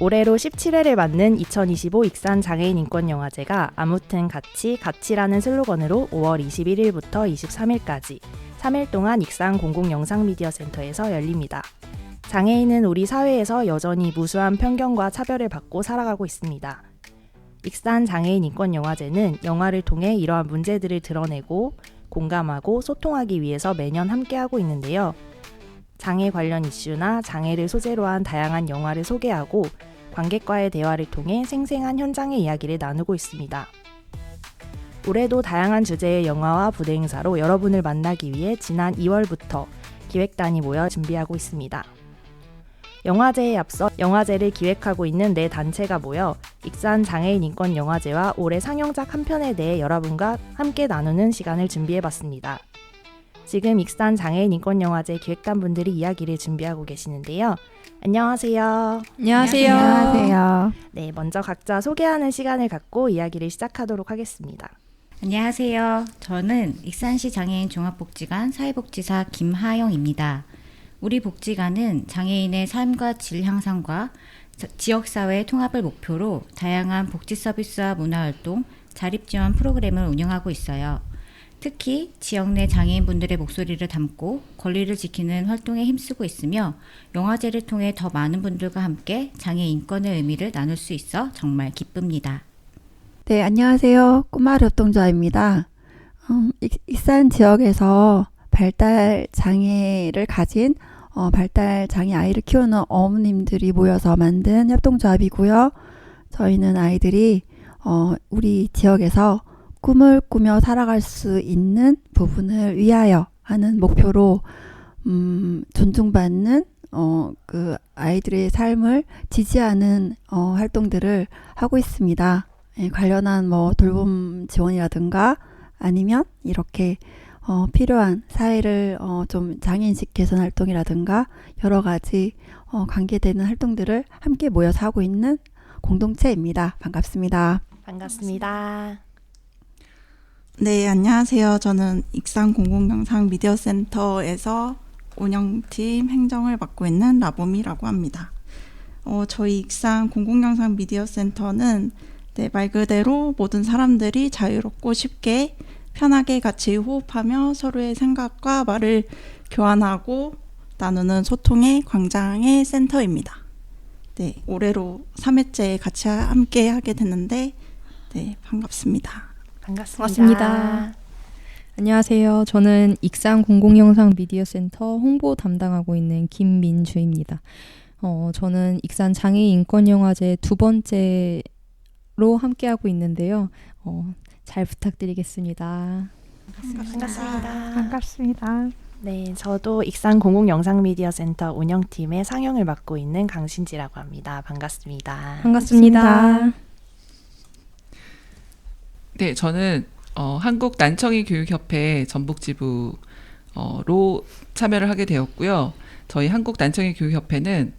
올해로 17회를 맞는 2025 익산 장애인 인권영화제가 아무튼 같이라는 슬로건으로 5월 21일부터 23일까지 3일 동안 익산 공공영상미디어센터에서 열립니다. 장애인은 우리 사회에서 여전히 무수한 편견과 차별을 받고 살아가고 있습니다. 익산 장애인 인권영화제는 영화를 통해 이러한 문제들을 드러내고 공감하고 소통하기 위해서 매년 함께하고 있는데요. 장애 관련 이슈나 장애를 소재로 한 다양한 영화를 소개하고 관객과의 대화를 통해 생생한 현장의 이야기를 나누고 있습니다. 올해도 다양한 주제의 영화와 부대 행사로 여러분을 만나기 위해 지난 2월부터 기획단이 모여 준비하고 있습니다. 영화제에 앞서 영화제를 기획하고 있는 네 단체가 모여 익산 장애인 인권 영화제와 올해 상영작 한 편에 대해 여러분과 함께 나누는 시간을 준비해봤습니다. 지금 익산 장애인 인권 영화제 기획단 분들이 이야기를 준비하고 계시는데요. 안녕하세요. 안녕하세요. 안녕하세요. 네, 먼저 각자 소개하는 시간을 갖고 이야기를 시작하도록 하겠습니다. 안녕하세요. 저는 익산시 장애인 종합복지관 사회복지사 김하영입니다. 우리 복지관은 장애인의 삶과 질 향상과 지역사회 통합을 목표로 다양한 복지 서비스와 문화활동, 자립지원 프로그램을 운영하고 있어요. 특히 지역 내 장애인분들의 목소리를 담고 권리를 지키는 활동에 힘쓰고 있으며 영화제를 통해 더 많은 분들과 함께 장애 인권의 의미를 나눌 수 있어 정말 기쁩니다. 네, 안녕하세요. 꼬마리 협동조합입니다. 익산 지역에서 발달 장애를 가진 발달 장애 아이를 키우는 어머님들이 모여서 만든 협동조합이고요. 저희는 아이들이 우리 지역에서 꿈을 꾸며 살아갈 수 있는 부분을 위하여 하는 목표로 존중받는 그 아이들의 삶을 지지하는 활동들을 하고 있습니다. 관련한 돌봄 지원이라든가 아니면 이렇게 필요한 사회를 좀 장애인식 개선 활동이라든가 여러 가지 관계되는 활동들을 함께 모여서 하고 있는 공동체입니다. 반갑습니다. 반갑습니다. 네, 안녕하세요. 저는 익산 공공영상 미디어센터에서 운영팀 행정을 맡고 있는 라보미라고 합니다. 저희 익산 공공영상 미디어센터는 말 그대로 모든 사람들이 자유롭고 쉽게 편하게 같이 호흡하며 서로의 생각과 말을 교환하고 나누는 소통의 광장의 센터입니다. 네, 올해로 3회째 같이 함께 하게 됐는데 반갑습니다. 반갑습니다. 안녕하세요. 저는 익산 공공영상 미디어센터 홍보 담당하고 있는 김민주입니다. 저는 익산 장애인 인권영화제 두 번째로 함께하고 있는데요. 잘 부탁드리겠습니다. 반갑습니다. 반갑습니다. 네, 저도 익산 공공영상미디어센터 운영팀의 상영을 맡고 있는 강신지라고 합니다. 반갑습니다. 반갑습니다. 네, 저는 한국 난청이 교육협회 전북지부로 참여를 하게 되었고요. 저희 한국 난청이 교육협회는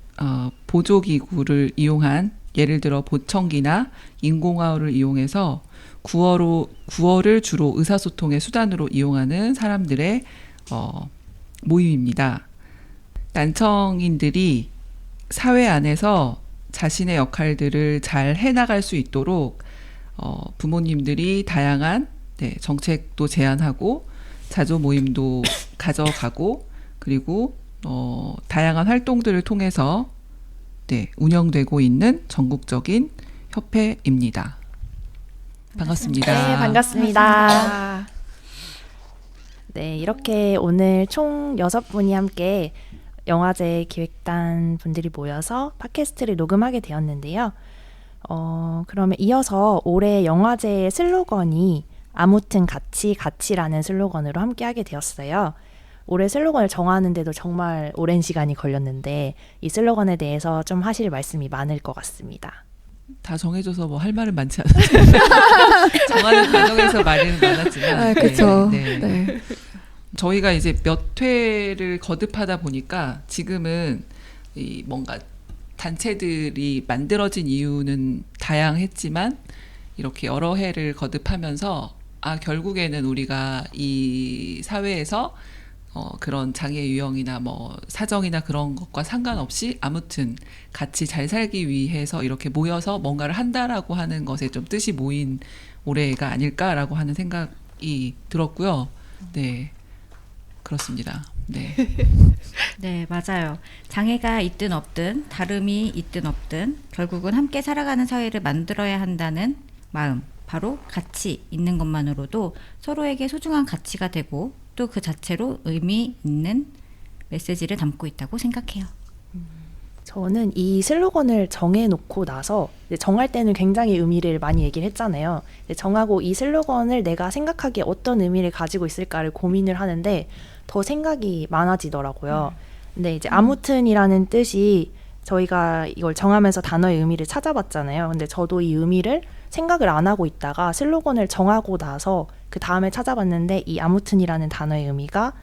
보조기구를 이용한 예를 들어 보청기나 인공화호를 이용해서 구어를 주로 의사소통의 수단으로 이용하는 사람들의 모임입니다. 난청인들이 사회 안에서 자신의 역할들을 잘 해나갈 수 있도록 부모님들이 다양한 정책도 제안하고 자조 모임도 가져가고 그리고 다양한 활동들을 통해서 운영되고 있는 전국적인 협회입니다. 반갑습니다. 네, 반갑습니다. 네, 이렇게 오늘 총 6분이 함께 영화제 기획단 분들이 모여서 팟캐스트를 녹음하게 되었는데요. 그러면 이어서 올해 영화제의 슬로건이 아무튼 같이라는 슬로건으로 함께하게 되었어요. 올해 슬로건을 정하는데도 정말 오랜 시간이 걸렸는데 이 슬로건에 대해서 좀 하실 말씀이 많을 것 같습니다. 다 정해져서 뭐 할 말은 많지 않은데 정하는 과정에서 말은 많았지만 그렇죠. 네. 저희가 이제 몇 회를 거듭하다 보니까 지금은 이 뭔가 단체들이 만들어진 이유는 다양했지만 이렇게 여러 해를 거듭하면서 결국에는 우리가 이 사회에서 그런 장애 유형이나 뭐 사정이나 그런 것과 상관없이 아무튼 같이 잘 살기 위해서 이렇게 모여서 뭔가를 한다라고 하는 것에 좀 뜻이 모인 올해가 아닐까라고 하는 생각이 들었고요. 네, 그렇습니다. 네. 네, 맞아요. 장애가 있든 없든 다름이 있든 없든 결국은 함께 살아가는 사회를 만들어야 한다는 마음, 바로 같이 있는 것만으로도 서로에게 소중한 가치가 되고 또 그 자체로 의미 있는 메시지를 담고 있다고 생각해요. 저는 이 슬로건을 정해놓고 나서 이제 정할 때는 굉장히 의미를 많이 얘기를 했잖아요. 이제 정하고 이 슬로건을 내가 생각하기에 어떤 의미를 가지고 있을까를 고민을 하는데 더 생각이 많아지더라고요. 근데 이제 아무튼이라는 뜻이 저희가 이걸 정하면서 단어의 의미를 찾아봤잖아요. 근데 저도 이 의미를 생각을 안 하고 있다가 슬로건을 정하고 나서 그 다음에 찾아봤는데 이 아무튼이라는 단어의 의미가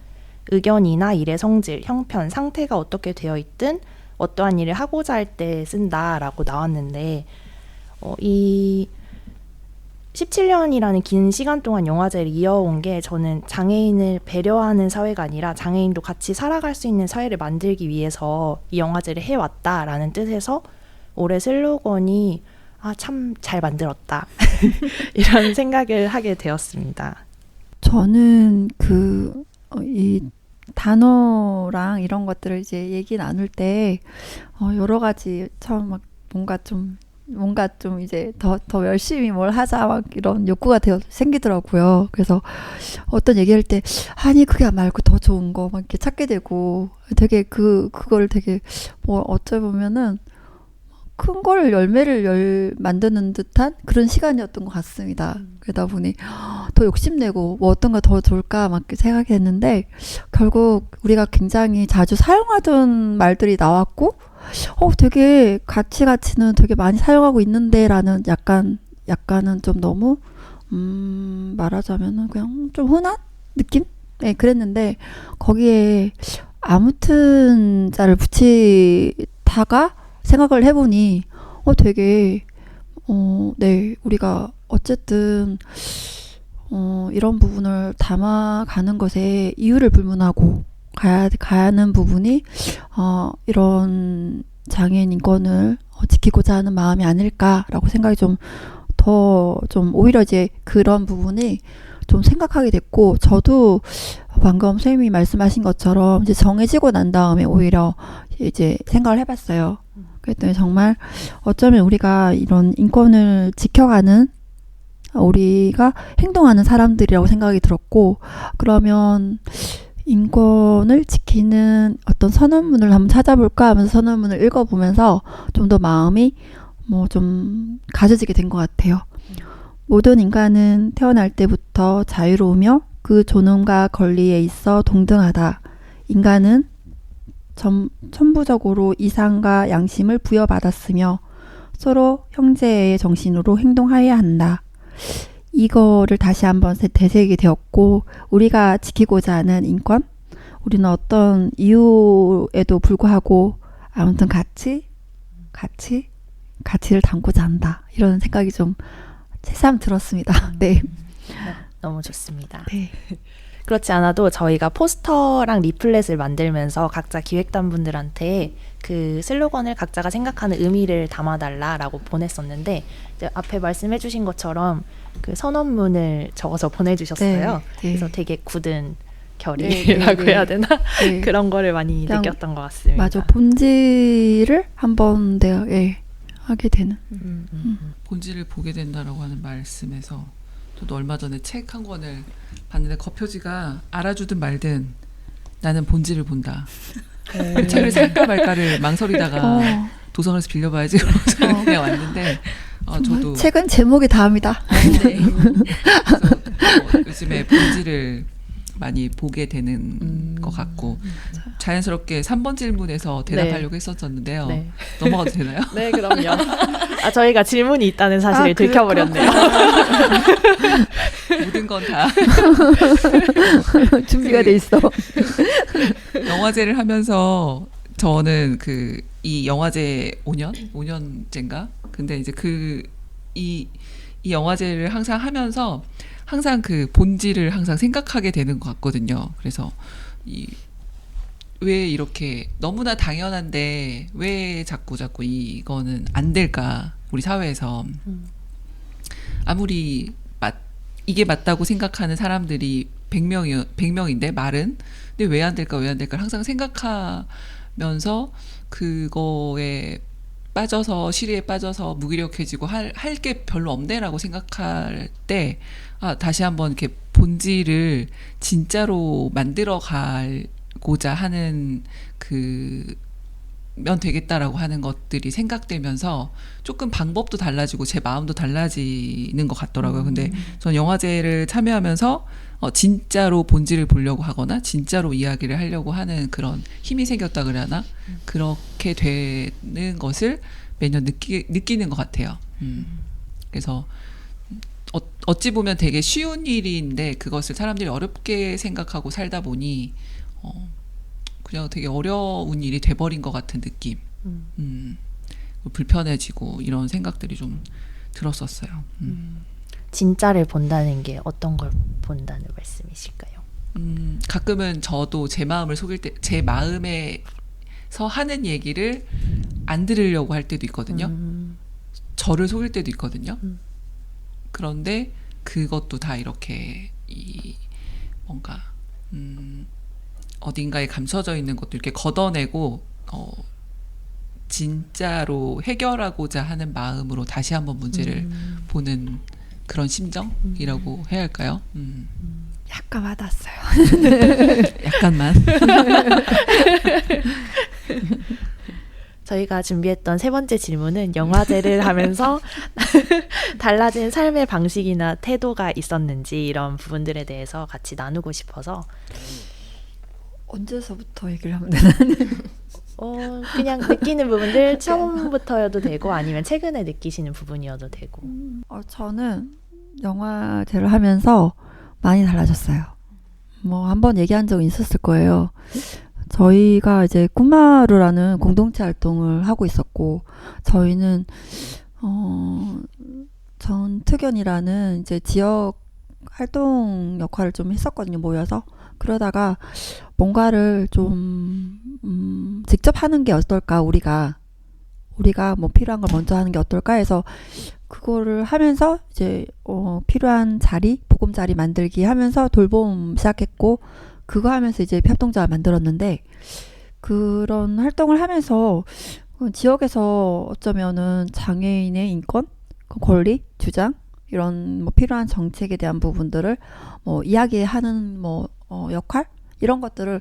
의견이나 일의 성질, 형편, 상태가 어떻게 되어 있든 어떠한 일을 하고자 할 때 쓴다라고 나왔는데 이 17년이라는 긴 시간 동안 영화제를 이어온 게 저는 장애인을 배려하는 사회가 아니라 장애인도 같이 살아갈 수 있는 사회를 만들기 위해서 이 영화제를 해왔다라는 뜻에서 올해 슬로건이 참 잘 만들었다 이런 생각을 하게 되었습니다. 저는 이 단어랑 이런 것들을 이제 얘기 나눌 때 여러 가지 처음 막 뭔가 좀 이제 더 열심히 뭘 하자 막 이런 욕구가 생기더라고요. 그래서 어떤 얘기할 때 아니 그게 말고 더 좋은 거 막 이렇게 찾게 되고 되게 그거를 되게 뭐 어찌 보면은 큰 걸 열매를 만드는 듯한 그런 시간이었던 것 같습니다. 그러다 보니 더 욕심내고 뭐 어떤 거 더 좋을까 막 생각이 했는데 결국 우리가 굉장히 자주 사용하던 말들이 나왔고 되게 가치는 되게 많이 사용하고 있는데라는 약간은 좀 너무 말하자면은 그냥 좀 흔한 느낌? 네, 그랬는데 거기에 아무튼 자를 붙이다가 생각을 해보니 되게 네, 우리가 어쨌든 이런 부분을 담아가는 것에 이유를 불문하고 가야 하는 부분이 이런 장애인 인권을 지키고자 하는 마음이 아닐까라고 생각이 좀 오히려 이제 그런 부분이 좀 생각하게 됐고 저도 방금 선생님이 말씀하신 것처럼 이제 정해지고 난 다음에 오히려 이제 생각을 해봤어요. 그랬더니 정말 어쩌면 우리가 이런 인권을 지켜가는 우리가 행동하는 사람들이라고 생각이 들었고 그러면 인권을 지키는 어떤 선언문을 한번 찾아볼까 하면서 선언문을 읽어보면서 좀 더 마음이 좀 가져지게 된 것 같아요. 모든 인간은 태어날 때부터 자유로우며 그 존엄과 권리에 있어 동등하다. 인간은 천부적으로 이상과 양심을 부여받았으며 서로 형제의 정신으로 행동하여야 한다. 이거를 다시 한번 되새기게 되었고 우리가 지키고자 하는 인권, 우리는 어떤 이유에도 불구하고 아무튼 가치를 담고자 한다. 이런 생각이 좀 새삼 들었습니다. 네. 너무 좋습니다. 네. 그렇지 않아도 저희가 포스터랑 리플렛을 만들면서 각자 기획단분들한테 그 슬로건을 각자가 생각하는 의미를 담아달라라고 보냈었는데 이제 앞에 말씀해주신 것처럼 그 선언문을 적어서 보내주셨어요. 네. 그래서 되게 굳은 결의라고 해야 되나? 네. 그런 거를 많이 느꼈던 것 같습니다. 맞아. 본질을 한번 하게 되는. 본질을 보게 된다라고 하는 말씀에서 저도 얼마 전에 책 한 권을 봤는데 겉표지가 알아주든 말든 나는 본질을 본다. 그 책을 살까 말까를 망설이다가 도서관에서 빌려봐야지 그러고 그냥 왔는데 저도 책은 제목이 다합니다. 네. 그래서 요즘에 본질을 많이 보게 되는 것 같고 자연스럽게 3번 질문에서 대답하려고 했었었는데요. 네. 넘어가도 되나요? 네, 그럼요. 저희가 질문이 있다는 사실을 들켜버렸네요. 모든 건 다 준비가 돼 있어. 영화제를 하면서 저는 이 영화제 5년째인가? 근데 이제 이 영화제를 항상 하면서 항상 그 본질을 항상 생각하게 되는 것 같거든요. 그래서 왜 이렇게 너무나 당연한데 왜 자꾸 이거는 안 될까? 우리 사회에서 아무리 이게 맞다고 생각하는 사람들이 100명인데 말은 근데 왜 안 될까 항상 생각하면서 그거에 빠져서 시리에 빠져서 무기력해지고 할 게 별로 없네라고 생각할 때 다시 한번 이렇게 본질을 진짜로 만들어 가고자 하는 면 되겠다라고 하는 것들이 생각되면서 조금 방법도 달라지고 제 마음도 달라지는 것 같더라고요. 근데 전 영화제를 참여하면서 진짜로 본질을 보려고 하거나 진짜로 이야기를 하려고 하는 그런 힘이 생겼다 그래야 하나? 그렇게 되는 것을 매년 느끼는 것 같아요. 그래서 어찌 보면 되게 쉬운 일인데 그것을 사람들이 어렵게 생각하고 살다 보니 그냥 되게 어려운 일이 돼버린 것 같은 느낌. 불편해지고 이런 생각들이 좀 들었었어요. 진짜를 본다는 게 어떤 걸 본다는 말씀이실까요? 가끔은 저도 제 마음을 속일 때, 제 마음에서 하는 얘기를 안 들으려고 할 때도 있거든요. 저를 속일 때도 있거든요. 그런데 그것도 다 이렇게 뭔가 어딘가에 감춰져 있는 것도 이렇게 걷어내고 진짜로 해결하고자 하는 마음으로 다시 한번 문제를 보는 그런 심정이라고 해야 할까요? 약간 와닿았어요. 약간만. 저희가 준비했던 세 번째 질문은 영화제를 하면서 달라진 삶의 방식이나 태도가 있었는지 이런 부분들에 대해서 같이 나누고 싶어서 언제서부터 얘기를 하면 되나? 그냥 느끼는 부분들 처음부터여도 되고 아니면 최근에 느끼시는 부분이어도 되고. 저는 영화제를 하면서 많이 달라졌어요. 뭐 한번 얘기한 적이 있었을 거예요. 저희가 이제 꿈마루라는 공동체 활동을 하고 있었고 저희는 전특연이라는 이제 지역 활동 역할을 좀 했었거든요. 모여서. 그러다가 뭔가를 좀 직접 하는 게 어떨까 우리가 뭐 필요한 걸 먼저 하는 게 어떨까 해서 그거를 하면서 이제 필요한 자리 보금자리 만들기 하면서 돌봄 시작했고 그거 하면서 이제 협동조합 만들었는데 그런 활동을 하면서 지역에서 어쩌면은 장애인의 인권, 권리, 주장 이런 뭐 필요한 정책에 대한 부분들을 이야기하는 역할 이런 것들을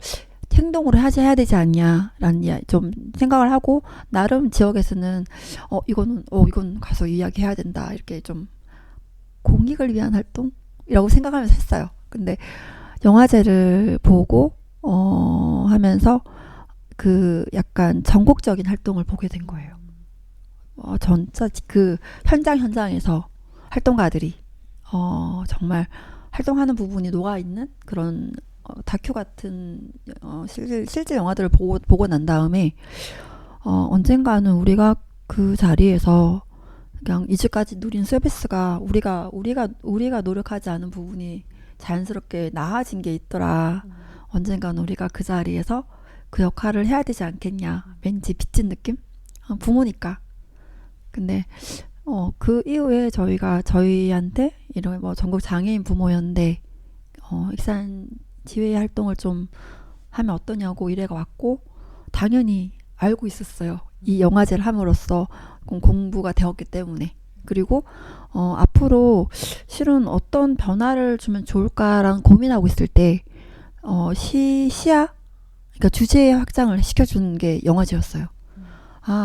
행동으로 해야 되지 않냐라는 좀 생각을 하고 나름 지역에서는 이건 가서 이야기해야 된다 이렇게 좀 공익을 위한 활동이라고 생각하면서 했어요. 근데 영화제를 보고 하면서 그 약간 전국적인 활동을 보게 된 거예요. 진짜 그 현장에서 활동가들이 정말 활동하는 부분이 녹아있는 그런 다큐 같은 실제 영화들을 보고 난 다음에 언젠가는 우리가 그 자리에서 그냥 이제까지 누린 서비스가 우리가 노력하지 않은 부분이 자연스럽게 나아진 게 있더라. 언젠가는 우리가 그 자리에서 그 역할을 해야 되지 않겠냐. 왠지 빚진 느낌? 부모니까. 근데 그 이후에 저희한테 이런 전국 장애인 부모연대 익산 지회 활동을 좀 하면 어떠냐고 의뢰가 왔고 당연히 알고 있었어요. 이 영화제를 함으로써 공부가 되었기 때문에. 그리고 앞으로 실은 어떤 변화를 주면 좋을까라는 고민하고 있을 때 시야 그러니까 주제 확장을 시켜주는 게 영화제였어요.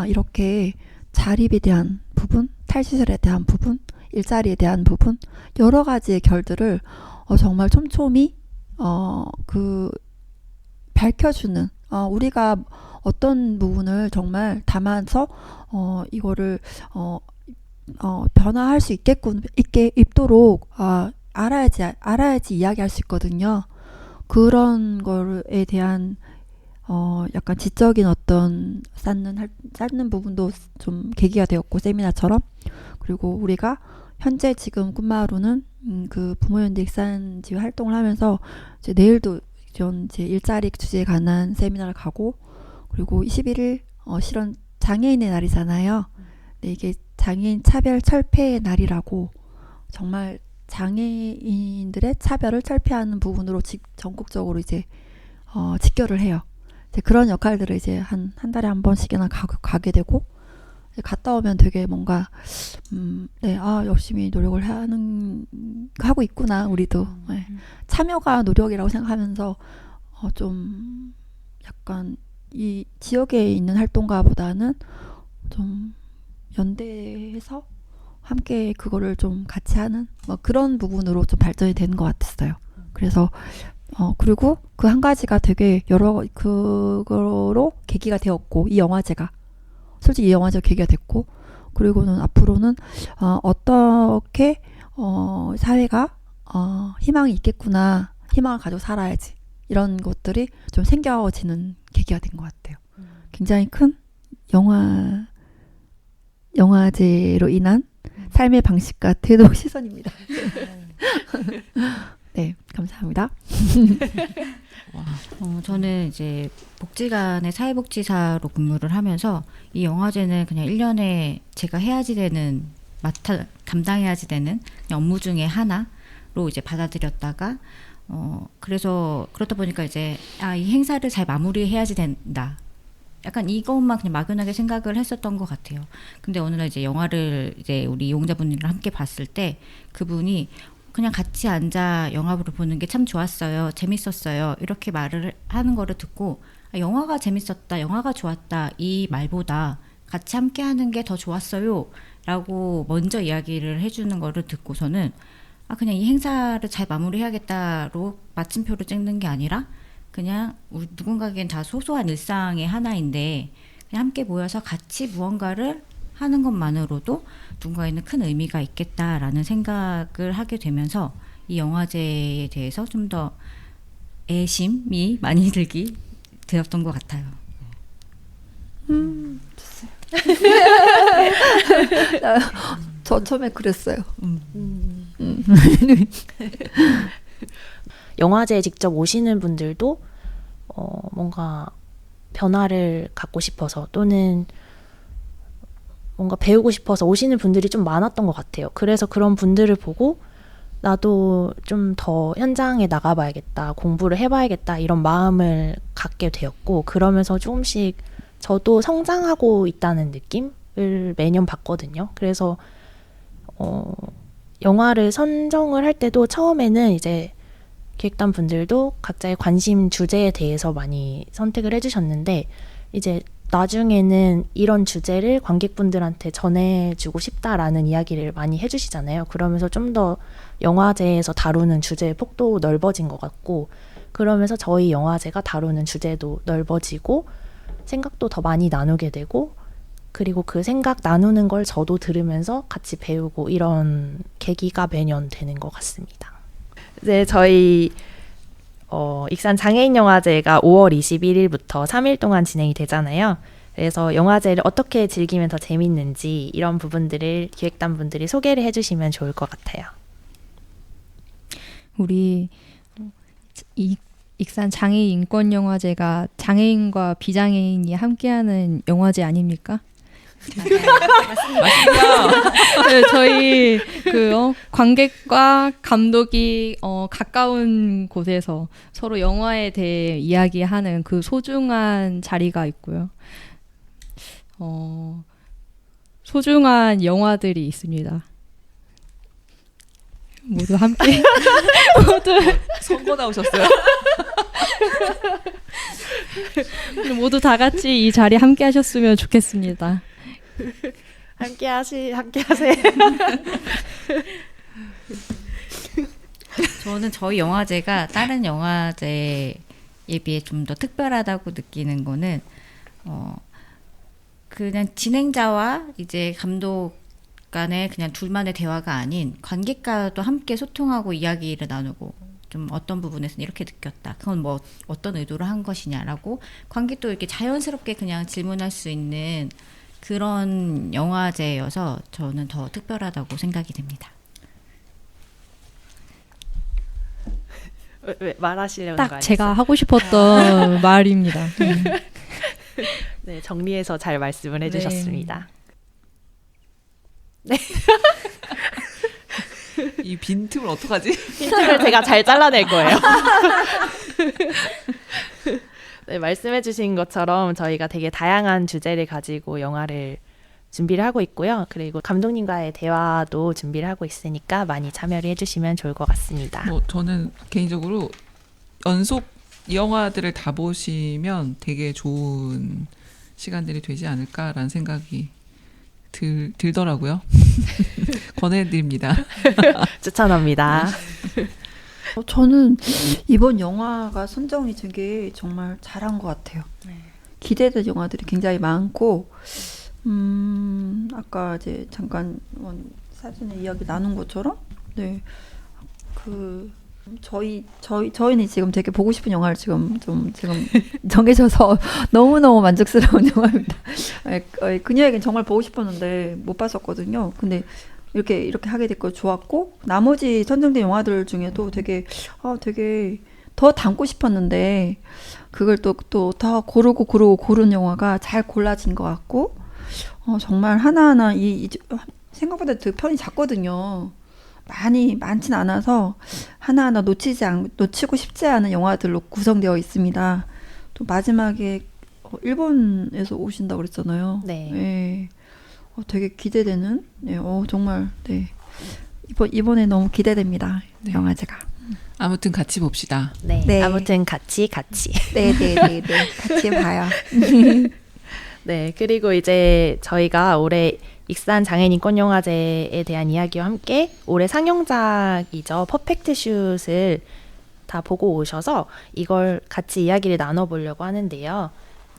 이렇게 자립에 대한 부분, 탈시설에 대한 부분, 일자리에 대한 부분 여러 가지의 결들을 정말 촘촘히 밝혀주는 우리가 어떤 부분을 정말 담아서 이거를 변화할 수 있도록 알아야지 이야기할 수 있거든요. 그런 거에 대한 약간 지적인 어떤 쌓는 부분도 좀 계기가 되었고 세미나처럼 그리고 우리가 현재 지금 꿈마루는 그 부모연대 익산지회 활동을 하면서 이제 내일도 이제 일자리 주제에 관한 세미나를 가고, 그리고 21일 실은 장애인의 날이잖아요. 근데 이게 장애인 차별 철폐의 날이라고, 정말 장애인들의 차별을 철폐하는 부분으로 전국적으로 이제 직결을 해요. 이제 그런 역할들을 이제 한 달에 한 번씩이나 가게 되고, 갔다 오면 되게 뭔가 열심히 노력을 하고 있구나 우리도. 네. 참여가 노력이라고 생각하면서 좀 약간 이 지역에 있는 활동가보다는 좀 연대해서 함께 그거를 좀 같이 하는 뭐 그런 부분으로 좀 발전이 되는 것 같았어요. 그래서 그리고 그 한 가지가 되게 여러 그거로 계기가 되었고, 이 영화제가 솔직히 이 영화제가 계기가 됐고, 그리고는 앞으로는 어떻게 사회가 희망이 있겠구나, 희망을 가지고 살아야지, 이런 것들이 좀 생겨지는 계기가 된 것 같아요. 굉장히 큰 영화제로 인한 삶의 방식과 태도 시선입니다. 네, 감사합니다. 저는 이제 복지관의 사회복지사로 근무를 하면서 이 영화제는 그냥 1년에 제가 해야지 되는, 담당해야지 되는 그냥 업무 중에 하나로 이제 받아들였다가, 그래서 그렇다 보니까 이제 이 행사를 잘 마무리해야지 된다, 약간 이것만 그냥 막연하게 생각을 했었던 것 같아요. 근데 어느 날 이제 영화를 이제 우리 이용자분들이랑 함께 봤을 때 그분이 그냥 같이 앉아 영화를 보는 게 참 좋았어요, 재밌었어요, 이렇게 말을 하는 거를 듣고, 영화가 재밌었다, 영화가 좋았다, 이 말보다 같이 함께 하는 게 더 좋았어요 라고 먼저 이야기를 해주는 거를 듣고서는 그냥 이 행사를 잘 마무리해야겠다로 마침표를 찍는 게 아니라 그냥 누군가에겐 다 소소한 일상의 하나인데 그냥 함께 모여서 같이 무언가를 하는 것만으로도 누군가에는 큰 의미가 있겠다라는 생각을 하게 되면서 이 영화제에 대해서 좀 더 애심이 많이 들기 되었던 것 같아요. 저 처음에 그랬어요. 영화제에 직접 오시는 분들도 뭔가 변화를 갖고 싶어서 또는 뭔가 배우고 싶어서 오시는 분들이 좀 많았던 것 같아요. 그래서 그런 분들을 보고 나도 좀 더 현장에 나가봐야겠다, 공부를 해봐야겠다, 이런 마음을 갖게 되었고, 그러면서 조금씩 저도 성장하고 있다는 느낌을 매년 받거든요. 그래서 영화를 선정을 할 때도 처음에는 이제 기획단 분들도 각자의 관심 주제에 대해서 많이 선택을 해주셨는데, 이제 나중에는 이런 주제를 관객분들한테 전해주고 싶다라는 이야기를 많이 해주시잖아요. 그러면서 좀 더 영화제에서 다루는 주제의 폭도 넓어진 것 같고, 그러면서 저희 영화제가 다루는 주제도 넓어지고 생각도 더 많이 나누게 되고, 그리고 그 생각 나누는 걸 저도 들으면서 같이 배우고, 이런 계기가 매년 되는 것 같습니다. 네, 저희 익산 장애인 영화제가 5월 21일부터 3일 동안 진행이 되잖아요. 그래서 영화제를 어떻게 즐기면 더 재밌는지 이런 부분들을 기획단 분들이 소개를 해주시면 좋을 것 같아요. 우리 익산 장애인 인권 영화제가 장애인과 비장애인이 함께하는 영화제 아닙니까? 맞습니다. 네, 저희 관객과 감독이 가까운 곳에서 서로 영화에 대해 이야기하는 그 소중한 자리가 있고요. 소중한 영화들이 있습니다. 모두 함께 선거 나오셨어요? 모두 다 같이 이 자리에 함께 하셨으면 좋겠습니다. 함께 하세요. 저는 저희 영화제가 다른 영화제에 비해 좀 더 특별하다고 느끼는 거는 그냥 진행자와 이제 감독 간의 그냥 둘만의 대화가 아닌 관객과도 함께 소통하고 이야기를 나누고, 좀 어떤 부분에서는 이렇게 느꼈다, 그건 뭐 어떤 의도로 한 것이냐라고 관객도 이렇게 자연스럽게 그냥 질문할 수 있는 그런 영화제여서 저는 더 특별하다고 생각이 됩니다. 왜 말하시려는 거 딱 아니었어요? 제가 하고 싶었던 말입니다. 네, 정리해서 잘 말씀을 해주셨습니다. 이 빈틈을 어떡하지? 힌트를 제가 잘 잘라낼 거예요. 네, 말씀해주신 것처럼 저희가 되게 다양한 주제를 가지고 영화를 준비를 하고 있고요. 그리고 감독님과의 대화도 준비를 하고 있으니까 많이 참여를 해주시면 좋을 것 같습니다. 뭐 저는 개인적으로 연속 이 영화들을 다 보시면 되게 좋은 시간들이 되지 않을까라는 생각이 들더라고요. 권해드립니다. 추천합니다. 저는 이번 영화가 선정이 되게 정말 잘한 것 같아요. 기대된 영화들이 굉장히 많고, 아까 이제 잠깐 사전에 이야기 나눈 것처럼, 네, 저희는 지금 되게 보고 싶은 영화를 지금 정해져서 너무너무 만족스러운 영화입니다. 그녀에겐 정말 보고 싶었는데 못 봤었거든요. 근데 이렇게 하게 됐고 좋았고, 나머지 선정된 영화들 중에도 되게 더 담고 싶었는데 그걸 또 더 고른 영화가 잘 골라진 것 같고, 정말 하나하나 생각보다 되게 편이 작거든요. 많진 않아서 하나하나 놓치고 싶지 않은 영화들로 구성되어 있습니다. 또 마지막에 일본에서 오신다고 그랬잖아요. 네. 네. 되게 기대되는, 네, 정말, 네. 이번에 너무 기대됩니다. 네. 영화제가. 아무튼 같이 봅시다. 네. 네. 아무튼 같이. 네. 같이 봐요. 네. 그리고 이제 저희가 올해 익산 장애인 인권영화제에 대한 이야기와 함께 올해 상영작이죠. 퍼펙트 슛을 다 보고 오셔서 이걸 같이 이야기를 나눠보려고 하는데요.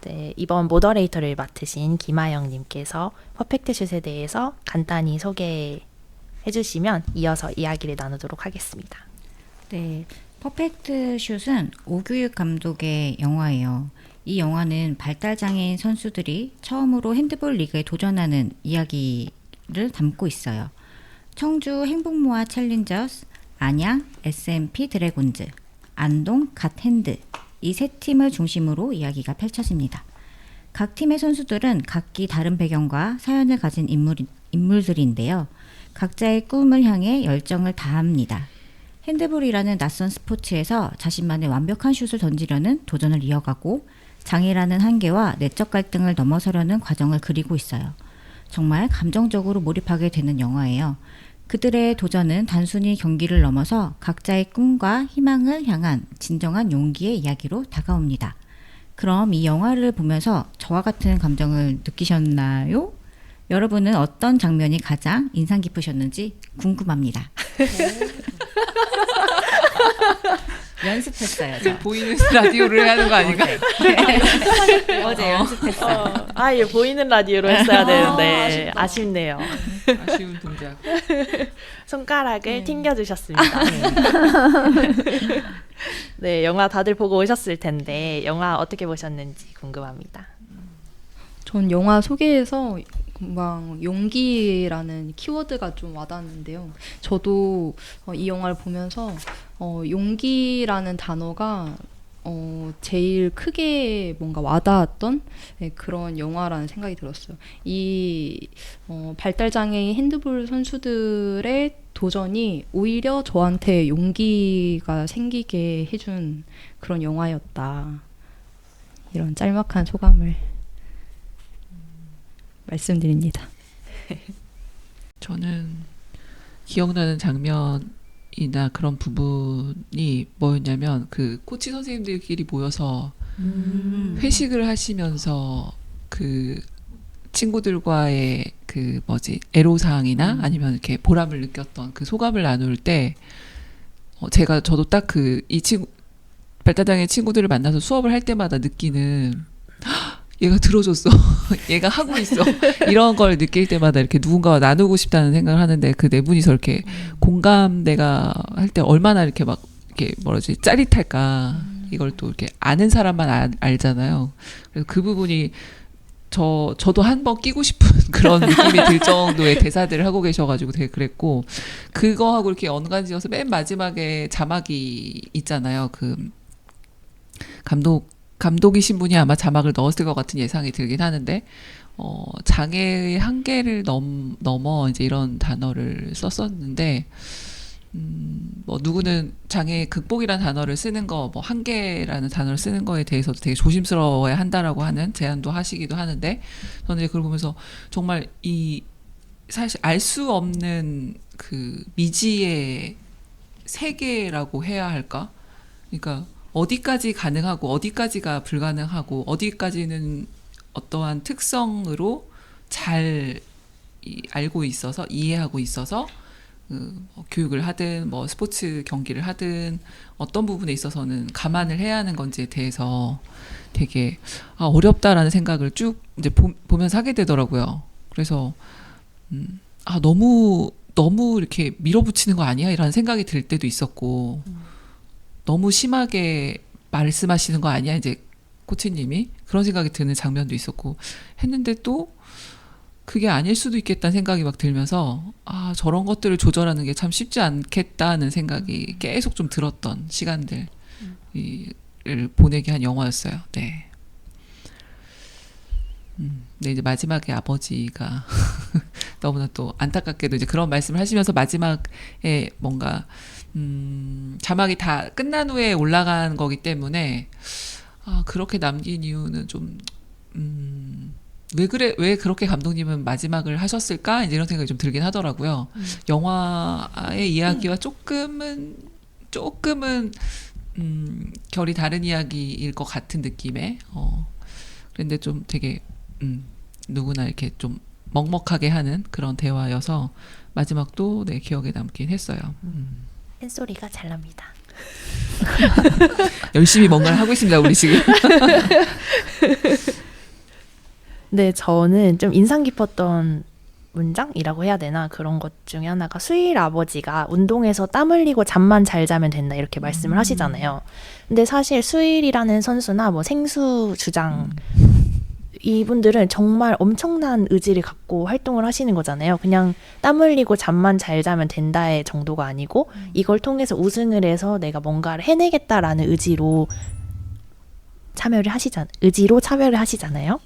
네, 이번 모더레이터를 맡으신 김하영 님께서 퍼펙트 슛에 대해서 간단히 소개해 주시면 이어서 이야기를 나누도록 하겠습니다. 네, 퍼펙트 슛은 오규익 감독의 영화예요. 이 영화는 발달장애인 선수들이 처음으로 핸드볼 리그에 도전하는 이야기를 담고 있어요. 청주 행복모아 챌린저스, 안양 SMP 드래곤즈, 안동 갓핸드, 이 세 팀을 중심으로 이야기가 펼쳐집니다. 각 팀의 선수들은 각기 다른 배경과 사연을 가진 인물들인데요. 각자의 꿈을 향해 열정을 다합니다. 핸드볼이라는 낯선 스포츠에서 자신만의 완벽한 슛을 던지려는 도전을 이어가고 장애라는 한계와 내적 갈등을 넘어서려는 과정을 그리고 있어요. 정말 감정적으로 몰입하게 되는 영화예요. 그들의 도전은 단순히 경기를 넘어서 각자의 꿈과 희망을 향한 진정한 용기의 이야기로 다가옵니다. 그럼 이 영화를 보면서 저와 같은 감정을 느끼셨나요? 여러분은 어떤 장면이 가장 인상 깊으셨는지 궁금합니다. 연습했어요. 저. 보이는 라디오를 하는 거 아닌가? 어제 연습했어요. 예, 보이는 라디오로 했어야 되는데 아쉽네요. 아쉬운 동작. 손가락을 튕겨주셨습니다. 네, 영화 다들 보고 오셨을 텐데 영화 어떻게 보셨는지 궁금합니다. 전 영화 소개에서 금방 용기라는 키워드가 좀 와닿았는데요. 저도 이 영화를 보면서 용기라는 단어가 제일 크게 뭔가 와닿았던 그런 영화라는 생각이 들었어요. 이 발달장애인 핸드볼 선수들의 도전이 오히려 저한테 용기가 생기게 해준 그런 영화였다. 이런 짤막한 소감을 말씀드립니다. 저는 기억나는 장면이나 그런 부분이 뭐였냐면 그 코치 선생님들끼리 모여서 회식을 하시면서 그 친구들과의 그 애로사항이나 아니면 이렇게 보람을 느꼈던 그 소감을 나눌 때 저도 딱 이 친구 발달장애 친구들을 만나서 수업을 할 때마다 느끼는 얘가 들어줬어. 얘가 하고 있어. 이런 걸 느낄 때마다 이렇게 누군가와 나누고 싶다는 생각을 하는데 그 네 분이서 이렇게 공감대가 할 때 얼마나 이렇게 막 이렇게 짜릿할까. 이걸 또 이렇게 아는 사람만 알잖아요. 그래서 그 부분이 저도 한번 끼고 싶은 그런 느낌이 들 정도의 대사들을 하고 계셔가지고 되게 그랬고, 그거하고 이렇게 연관지어서 맨 마지막에 자막이 있잖아요. 그 감독이신 분이 아마 자막을 넣었을 것 같은 예상이 들긴 하는데, 장애의 한계를 넘어 이제 이런 단어를 썼었는데, 뭐 누구는 장애 극복이라는 단어를 쓰는 거, 뭐 한계라는 단어를 쓰는 거에 대해서도 되게 조심스러워야 한다라고 하는 제안도 하시기도 하는데, 저는 이제 그걸 보면서 정말 이 사실 알 수 없는 그 미지의 세계라고 해야 할까? 그러니까 어디까지 가능하고 어디까지가 불가능하고 어디까지는 어떠한 특성으로 잘 알고 있어서 이해하고 있어서 뭐 교육을 하든 뭐 스포츠 경기를 하든 어떤 부분에 있어서는 감안을 해야 하는 건지에 대해서 되게 어렵다라는 생각을 쭉 이제 보면서 하게 되더라고요. 그래서 너무 이렇게 밀어붙이는 거 아니야? 이런 생각이 들 때도 있었고, 너무 심하게 말씀하시는 거 아니야? 이제 코치님이 그런 생각이 드는 장면도 있었고 했는데, 또 그게 아닐 수도 있겠다는 생각이 막 들면서 저런 것들을 조절하는 게 참 쉽지 않겠다는 생각이 계속 좀 들었던 시간들을 보내게 한 영화였어요. 네. 네, 이제 마지막에 아버지가 너무나 또 안타깝게도 이제 그런 말씀을 하시면서 마지막에 뭔가 자막이 다 끝난 후에 올라간 거기 때문에 그렇게 남긴 이유는 좀 왜 그렇게 감독님은 마지막을 하셨을까? 이제 이런 생각이 좀 들긴 하더라고요. 영화의 이야기와 조금은 결이 다른 이야기일 것 같은 느낌의 그런데 좀 되게 누구나 이렇게 좀 먹먹하게 하는 그런 대화여서 마지막도 네, 기억에 남긴 했어요. 팬소리가 잘 납니다. 열심히 뭔가를 하고 있습니다, 우리 지금. 네, 저는 좀 인상 깊었던 문장이라고 해야 되나, 그런 것 중에 하나가 수일 아버지가 운동에서 땀 흘리고 잠만 잘 자면 된다 이렇게 말씀을 하시잖아요. 근데 사실 수일이라는 선수나 뭐 생수 주장 이분들은 정말 엄청난 의지를 갖고 활동을 하시는 거잖아요. 그냥 땀 흘리고 잠만 잘 자면 된다의 정도가 아니고 이걸 통해서 우승을 해서 내가 뭔가를 해내겠다라는 의지로 참여를 하시잖아요.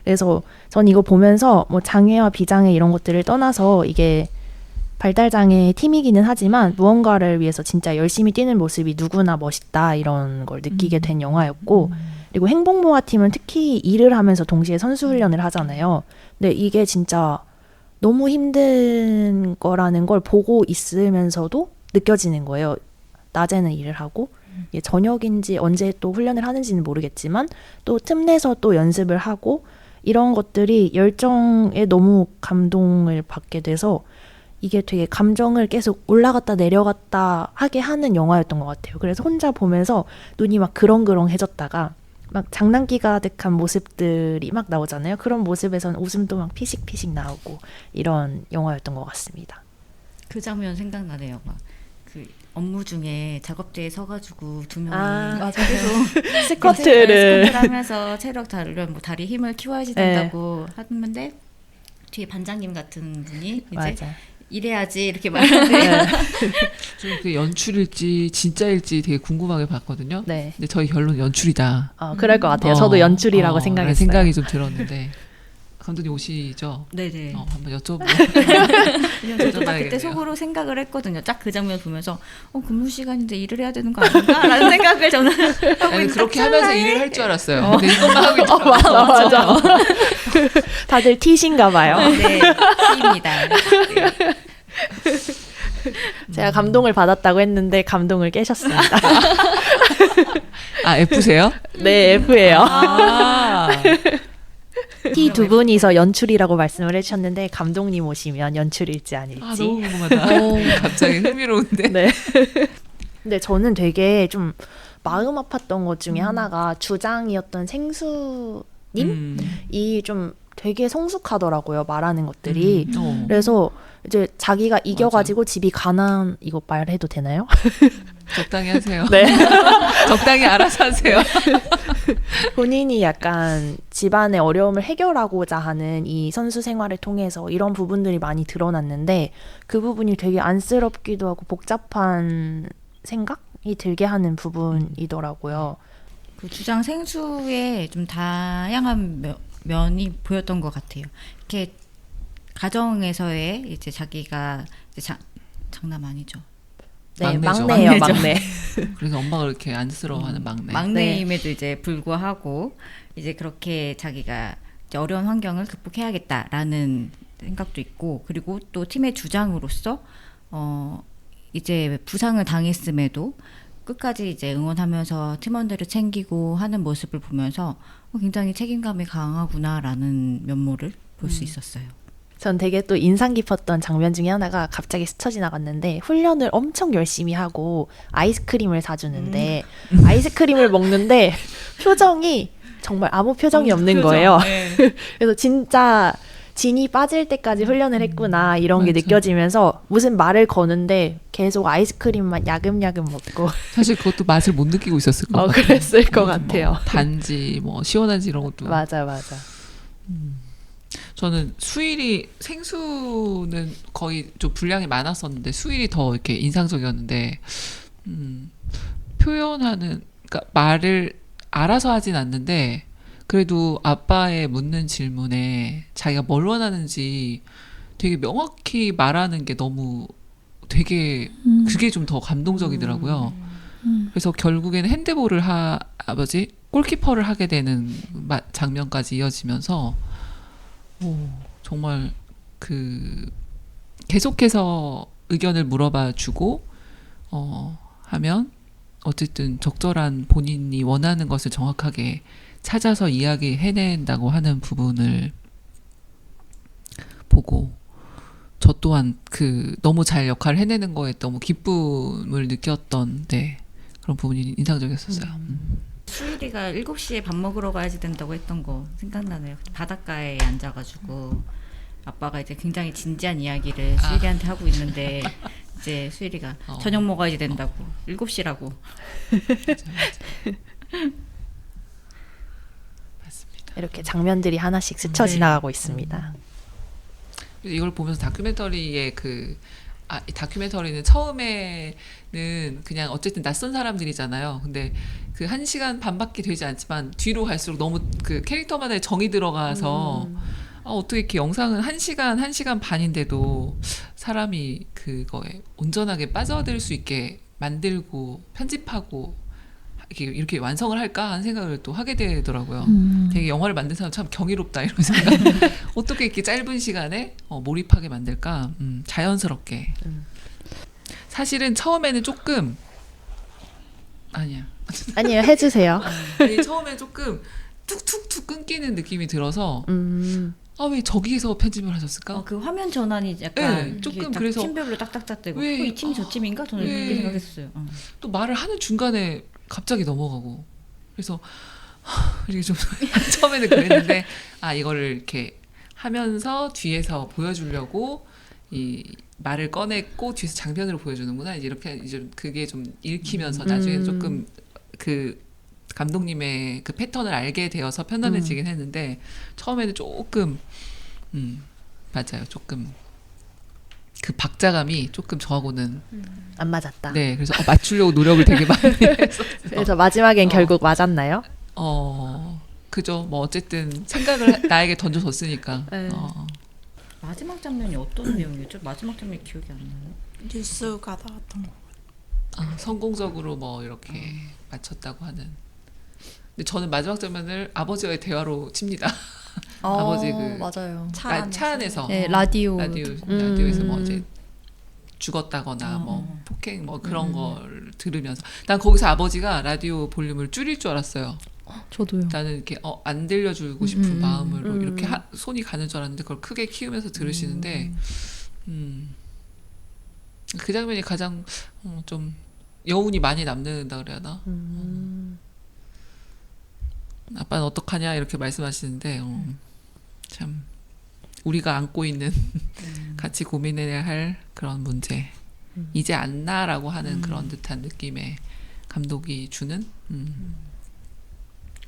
그래서 전 이거 보면서 뭐 장애와 비장애 이런 것들을 떠나서 이게 발달장애 팀이기는 하지만 무언가를 위해서 진짜 열심히 뛰는 모습이 누구나 멋있다 이런 걸 느끼게 된 영화였고, 그리고 행복모아팀은 특히 일을 하면서 동시에 선수 훈련을 하잖아요. 근데 이게 진짜 너무 힘든 거라는 걸 보고 있으면서도 느껴지는 거예요. 낮에는 일을 하고 저녁인지 언제 또 훈련을 하는지는 모르겠지만 또 틈내서 또 연습을 하고, 이런 것들이 열정에 너무 감동을 받게 돼서 이게 되게 감정을 계속 올라갔다 내려갔다 하게 하는 영화였던 것 같아요. 그래서 혼자 보면서 눈이 막 그렁그렁해졌다가 막 장난기 가득한 모습들이 막 나오잖아요. 그런 모습에서는 웃음도 막 피식피식 나오고 이런 영화였던 것 같습니다. 그 장면 생각나네요. 막 그 업무 중에 작업대에 서가지고 두 명이 맞아요. 계속 스쿼트를 하면서 체력 단련, 뭐 다리 힘을 키워야지 된다고 하는데 뒤에 반장님 같은 분이 이제 맞아. 이래야지 이렇게 말하는데 좀 그 연출일지 진짜일지 되게 궁금하게 봤거든요. 네. 근데 저희 결론 연출이다. 그럴 것 같아요. 저도 연출이라고 라는 생각했어요. 생각이 좀 들었는데. 감독님 오시죠? 네네. 한번 저도 딱 그때 여쭤봐야겠네요. 속으로 생각을 했거든요. 딱 그 장면 보면서 근무 시간인데 일을 해야 되는 거 아닌가라는 생각을 저는 하고 아니, 있는 그렇게 딱 하면서 찰나에 일을 할 줄 알았어요. 근데 이것만 하고 있더라고요. 맞아. 다들 T신가 봐요. 네, T입니다. 제가 감동을 받았다고 했는데 감동을 깨셨습니다. F세요? 네, F예요. 아, T 두 분이서 연출이라고 말씀을 해주셨는데 감독님 오시면 연출일지 아닐지. 너무 궁금하다. 갑자기 흥미로운데. 네. 근데 저는 되게 좀 마음 아팠던 것 중에 하나가 주장이었던 생수님이 좀 되게 성숙하더라고요, 말하는 것들이. 그래서 이제 자기가 이겨가지고 집이 가난, 이거 말해도 되나요? 적당히 하세요. 네. 적당히 알아서 하세요. 본인이 약간 집안의 어려움을 해결하고자 하는 이 선수 생활을 통해서 이런 부분들이 많이 드러났는데 그 부분이 되게 안쓰럽기도 하고 복잡한 생각이 들게 하는 부분이더라고요. 그 주장 생수에 좀 다양한 면이 보였던 것 같아요. 이렇게 가정에서의 이제 자기가 이제 장남 아니죠. 네, 막내죠. 막내예요, 막내죠. 막내. 그래서 엄마가 그렇게 안쓰러워하는 막내. 막내임에도 이제 불구하고 이제 그렇게 자기가 이제 어려운 환경을 극복해야겠다라는 생각도 있고, 그리고 또 팀의 주장으로서 이제 부상을 당했음에도 끝까지 이제 응원하면서 팀원들을 챙기고 하는 모습을 보면서 굉장히 책임감이 강하구나라는 면모를 볼 수 있었어요. 전 되게 또 인상 깊었던 장면 중에 하나가 갑자기 스쳐 지나갔는데 훈련을 엄청 열심히 하고 아이스크림을 사주는데 아이스크림을 먹는데 표정이 정말 아무 표정이 없는 거예요. 네. 그래서 진짜 진이 빠질 때까지 훈련을 했구나 이런 게 맞아. 느껴지면서 무슨 말을 거는데 계속 아이스크림만 야금야금 먹고 사실 그것도 맛을 못 느끼고 있었을 것 같아요. 그랬을 것 뭐 같아요. 단지 뭐 시원한지 이런 것도. 맞아. 저는 수일이 생수는 거의 좀 분량이 많았었는데 수일이 더 이렇게 인상적이었는데 표현하는 그러니까 말을 알아서 하진 않는데 그래도 아빠의 묻는 질문에 자기가 뭘 원하는지 되게 명확히 말하는 게 너무 되게 그게 좀 더 감동적이더라고요. 그래서 결국에는 핸드볼을 골키퍼를 하게 되는 장면까지 이어지면서 정말 계속해서 의견을 물어봐 주고 하면 어쨌든 적절한 본인이 원하는 것을 정확하게 찾아서 이야기해낸다고 하는 부분을 보고 저 또한 너무 잘 역할을 해내는 거에 너무 기쁨을 느꼈던 그런 부분이 인상적이었어요. 수일이가 7시에 밥 먹으러 가야지 된다고 했던 거 생각나네요. 바닷가에 앉아가지고 아빠가 이제 굉장히 진지한 이야기를 수일이한테 하고 있는데 이제 수일이가 저녁 먹어야지 된다고 7시라고. 맞습니다. 이렇게 장면들이 하나씩 스쳐 지나가고 있습니다. 이걸 보면서 다큐멘터리의 이 다큐멘터리는 처음에는 그냥 어쨌든 낯선 사람들이잖아요. 근데 1시간 반밖에 되지 않지만 뒤로 갈수록 너무 캐릭터마다의 정이 들어가서 어떻게 이렇게 영상은 1시간 반인데도 사람이 그거에 온전하게 빠져들 수 있게 만들고 편집하고 이렇게 완성을 할까 하는 생각을 또 하게 되더라고요. 되게 영화를 만든 사람 참 경이롭다 이런 생각. 어떻게 이렇게 짧은 시간에 몰입하게 만들까? 자연스럽게. 사실은 처음에는 조금 아니에요, 해주세요. 처음에 조금 툭툭툭 끊기는 느낌이 들어서 왜 저기에서 편집을 하셨을까? 그 화면 전환이 약간 네, 조금 이게 딱 그래서 팀별로 딱딱딱 되고 왜- 이 팀이 저 팀인가? 저는 왜- 그렇게 생각했어요. 또 말을 하는 중간에 갑자기 넘어가고 그래서 이게 좀 처음에는 그랬는데 이거를 이렇게 하면서 뒤에서 보여주려고 이 말을 꺼냈고 뒤에서 장면으로 보여주는구나 이제 그게 좀 읽히면서 나중에 조금 감독님의 패턴을 알게 되어서 편안해지긴 했는데 처음에는 조금 맞아요. 조금 박자감이 조금 저하고는 안 맞았다. 네, 그래서 맞추려고 노력을 되게 많이 했었어요. 그래서 마지막엔 결국 맞았나요? 그죠. 뭐 어쨌든 생각을 나에게 던져줬으니까. 네. 마지막 장면이 어떤 내용이었죠? 마지막 장면이 기억이 안 나요. 뉴스가 나왔던 거. 성공적으로 뭐 이렇게 맞췄다고 하는. 근데 저는 마지막 장면을 아버지와의 대화로 칩니다. 아버지 맞아요. 차 안에서 네, 라디오에서 뭐 이제 죽었다거나 뭐 폭행 뭐 그런 걸 들으면서 난 거기서 아버지가 라디오 볼륨을 줄일 줄 알았어요. 저도요. 나는 이렇게 안 들려주고 싶은 마음으로 이렇게 손이 가는 줄 알았는데 그걸 크게 키우면서 들으시는데 그 장면이 가장 좀 여운이 많이 남는다 그래야 하나? 아빠는 어떡하냐 이렇게 말씀하시는데 참 우리가 안고 있는 같이 고민해야 할 그런 문제 이제 안나라고 하는 그런 듯한 느낌의 감독이 주는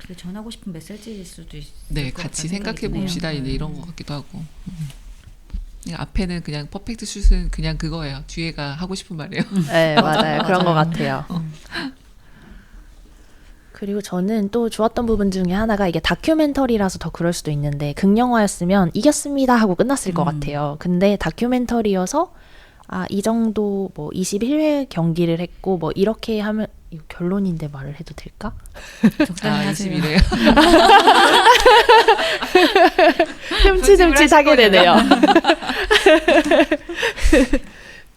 그 전하고 싶은 메시지일 수도 있을 네, 것 같이 같다는 생각해 생각이 봅시다. 드네요. 이제 이런 것 같기도 하고. 앞에는 그냥 퍼펙트 슛은 그냥 그거예요. 뒤에가 하고 싶은 말이에요. 네, 맞아요. 그런 것 맞아요. 같아요. 그리고 저는 또 좋았던 부분 중에 하나가 이게 다큐멘터리라서 더 그럴 수도 있는데 극영화였으면 이겼습니다 하고 끝났을 것 같아요. 근데 다큐멘터리여서 이 정도 뭐 21회 경기를 했고 뭐 이렇게 하면 이거 결론인데 말을 해도 될까? 적당히 하세요. 21회요. 흠칫흠칫하게 되네요.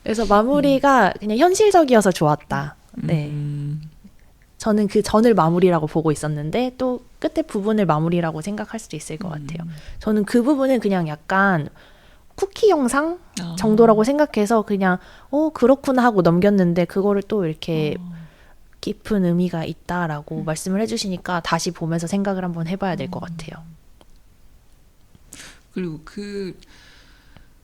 그래서 마무리가 그냥 현실적이어서 좋았다. 네. 저는 그 전을 마무리라고 보고 있었는데 또 끝에 부분을 마무리라고 생각할 수도 있을 것 같아요. 저는 그 부분은 그냥 약간 쿠키 영상 정도라고 생각해서 그냥 그렇구나 하고 넘겼는데 그거를 또 이렇게 깊은 의미가 있다라고 말씀을 해주시니까 다시 보면서 생각을 한번 해봐야 될 것 같아요. 그리고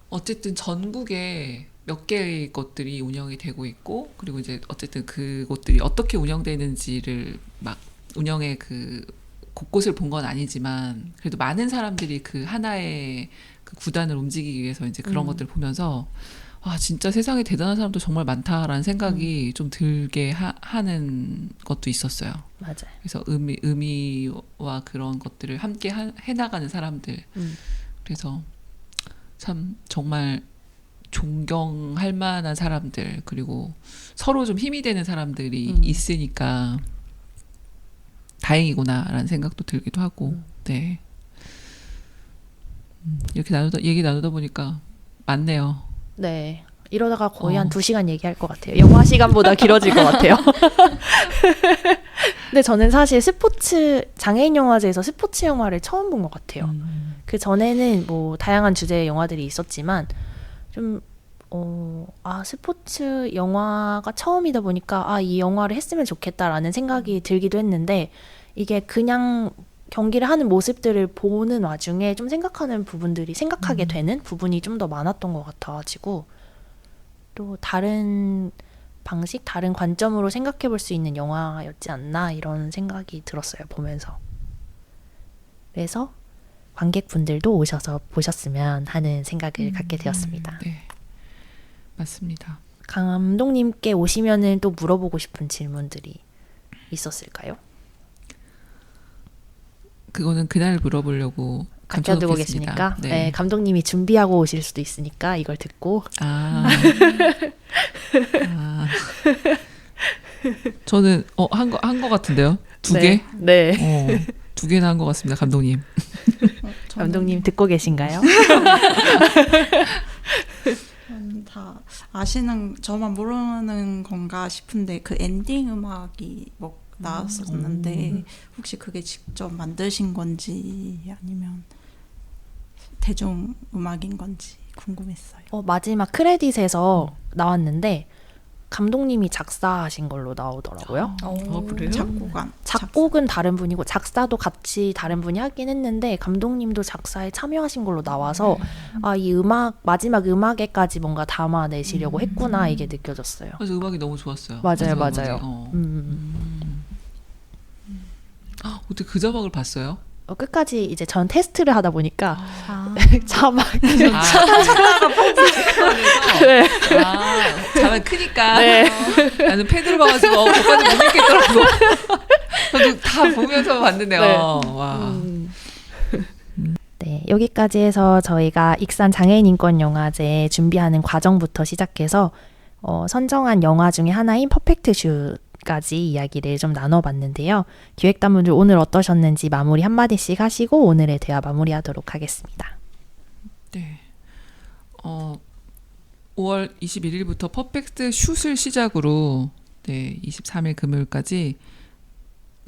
어쨌든 전국에 몇 개의 것들이 운영이 되고 있고, 그리고 이제 어쨌든 그것들이 어떻게 운영되는지를 막 운영의 그 곳곳을 본 건 아니지만, 그래도 많은 사람들이 그 하나의 그 구단을 움직이기 위해서 이제 그런 것들을 보면서, 진짜 세상에 대단한 사람도 정말 많다라는 생각이 좀 들게 하는 것도 있었어요. 맞아요. 그래서 의미와 그런 것들을 함께 해나가는 사람들. 그래서 참 정말 존경할 만한 사람들, 그리고 서로 좀 힘이 되는 사람들이 있으니까 다행이구나라는 생각도 들기도 하고. 네. 이렇게 얘기 나누다 보니까 많네요. 네. 이러다가 거의 한 2시간 얘기할 것 같아요. 영화 시간보다 길어질 것 같아요. 근데 저는 사실 장애인 영화제에서 스포츠 영화를 처음 본 것 같아요. 그 전에는 뭐 다양한 주제의 영화들이 있었지만 좀 스포츠 영화가 처음이다 보니까 이 영화를 했으면 좋겠다라는 생각이 들기도 했는데 이게 그냥 경기를 하는 모습들을 보는 와중에 좀 생각하게 되는 부분이 좀 더 많았던 것 같아가지고 또 다른 방식, 다른 관점으로 생각해 볼 수 있는 영화였지 않나 이런 생각이 들었어요, 보면서. 그래서 관객분들도 오셔서 보셨으면 하는 생각을 갖게 되었습니다. 네, 맞습니다. 감독님께 오시면은 또 물어보고 싶은 질문들이 있었을까요? 그거는 그날 물어보려고 아껴두고 감춰놓겠습니다. 계시니까 네. 네, 감독님이 준비하고 오실 수도 있으니까 이걸 듣고 저는 한 거 같은데요. 두 개? 네. 2개나 한 것 같습니다, 감독님. 감독님 듣고 계신가요? 다 아시는 저만 모르는 건가 싶은데 그 엔딩 음악이 뭐 나왔었는데 혹시 그게 직접 만드신 건지 아니면 대중 음악인 건지 궁금했어요. 마지막 크레딧에서 나왔는데 감독님이 작사하신 걸로 나오더라고요. 그래요? 작곡은 다른 분이고 작사도 같이 다른 분이 하긴 했는데 감독님도 작사에 참여하신 걸로 나와서 이 마지막 음악에까지 뭔가 담아내시려고 했구나 이게 느껴졌어요. 그래서 음악이 너무 좋았어요. 맞아요. 어떻게 그 자막을 봤어요? 끝까지 이제 전 테스트를 하다 보니까 자막 찾다가 네. 자막 크니까 나는 패드를 봐가지고 거기까지 못 읽겠더라고. 저도 다 보면서 봤는데 와. 네, 여기까지 해서 저희가 익산 장애인 인권 영화제 준비하는 과정부터 시작해서 선정한 영화 중에 하나인 퍼펙트 슈까지 이야기를 좀 나눠봤는데요. 기획단분들 오늘 어떠셨는지 마무리 한마디씩 하시고 오늘의 대화 마무리하도록 하겠습니다. 네. 5월 21일부터 퍼펙트 슛을 시작으로 23일 금요일까지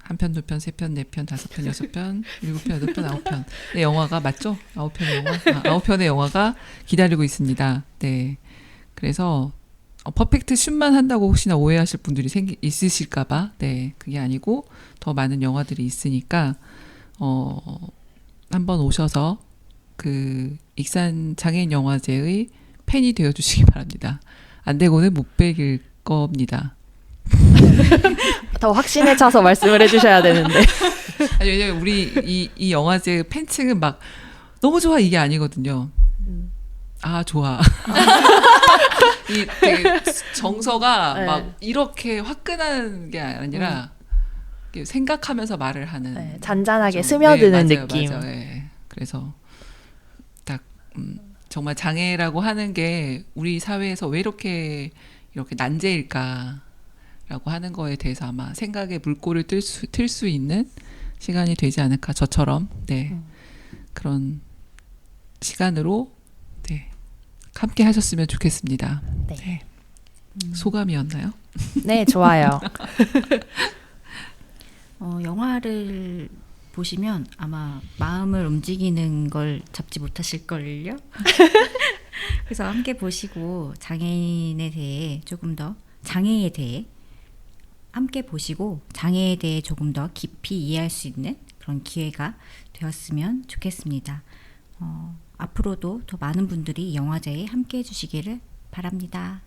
한 편, 두 편, 세 편, 네 편, 다섯 편, 여섯 편, 일곱 편, 여덟 편, 아홉 편의 영화가 맞죠? 9편의 영화가 기다리고 있습니다. 네. 그래서 퍼펙트 슛만 한다고 혹시나 오해하실 분들이 있으실까봐 그게 아니고 더 많은 영화들이 있으니까 한번 오셔서 그 익산 장애인 영화제의 팬이 되어주시기 바랍니다. 안 되고는 못 뵐 겁니다. 더 확신에 차서 말씀을 해주셔야 되는데. 아니, 왜냐면 우리 이 영화제 팬층은 막 너무 좋아 이게 아니거든요. 아 좋아. 이 되게 정서가 네. 막 이렇게 화끈한 게 아니라 이렇게 생각하면서 말을 하는 네, 잔잔하게 좀, 스며드는 네, 맞아요, 느낌. 맞아요. 네. 그래서 딱 정말 장애라고 하는 게 우리 사회에서 왜 이렇게 난제일까라고 하는 거에 대해서 아마 생각의 물꼬를 틀 수 있는 시간이 되지 않을까 저처럼 네 그런 시간으로 네 함께 하셨으면 좋겠습니다. 네. 네. 소감이었나요? 네, 좋아요. 영화를 보시면 아마 마음을 움직이는 걸 잡지 못하실걸요? 그래서 함께 보시고 장애인에 대해 조금 더 장애에 대해 함께 보시고 장애에 대해 조금 더 깊이 이해할 수 있는 그런 기회가 되었으면 좋겠습니다. 앞으로도 더 많은 분들이 영화제에 함께 해주시기를 바랍니다.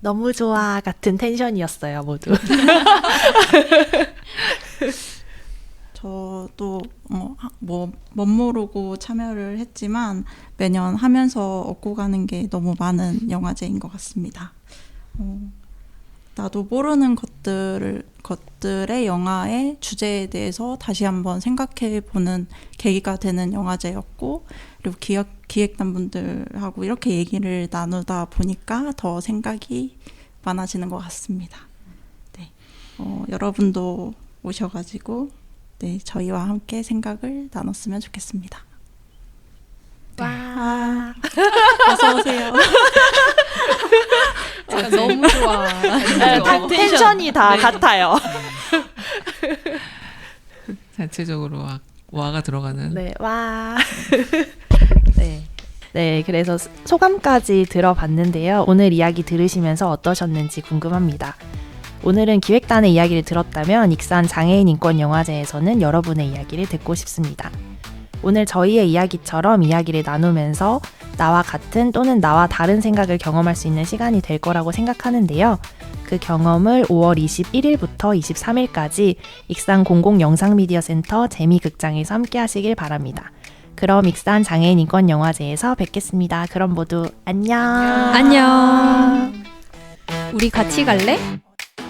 너무 좋아 같은 텐션이었어요, 모두. 저도 멋모르고 참여를 했지만 매년 하면서 얻고 가는 게 너무 많은 영화제인 것 같습니다. 나도 모르는 것들의 영화의 주제에 대해서 다시 한번 생각해보는 계기가 되는 영화제였고, 그리고 기획단 분들하고 이렇게 얘기를 나누다 보니까 더 생각이 많아지는 것 같습니다. 네, 여러분도 오셔가지고 네, 저희와 함께 생각을 나눴으면 좋겠습니다. 와. 어서 오세요. 너무 좋아. 텐션이 다 같아요. 자체적으로 와가 들어가는 네, 와. 네. 네, 그래서 소감까지 들어봤는데요. 오늘 이야기 들으시면서 어떠셨는지 궁금합니다. 오늘은 기획단의 이야기를 들었다면 익산 장애인 인권 영화제에서는 여러분의 이야기를 듣고 싶습니다. 오늘 저희의 이야기처럼 이야기를 나누면서 나와 같은 또는 나와 다른 생각을 경험할 수 있는 시간이 될 거라고 생각하는데요. 그 경험을 5월 21일부터 23일까지 익산 공공영상미디어센터 재미극장에서 함께 하시길 바랍니다. 그럼 익산 장애인 인권 영화제에서 뵙겠습니다. 그럼 모두 안녕. 안녕. 우리 같이 갈래?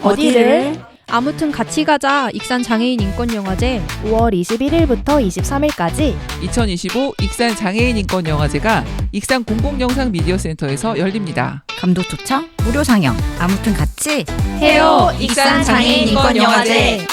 어디를? 아무튼 같이 가자. 익산 장애인 인권 영화제. 5월 21일부터 23일까지 2025 익산 장애인 인권 영화제가 익산 공공영상 미디어센터에서 열립니다. 감독 초청, 무료 상영, 아무튼 같이 해요. 익산 장애인 인권 영화제.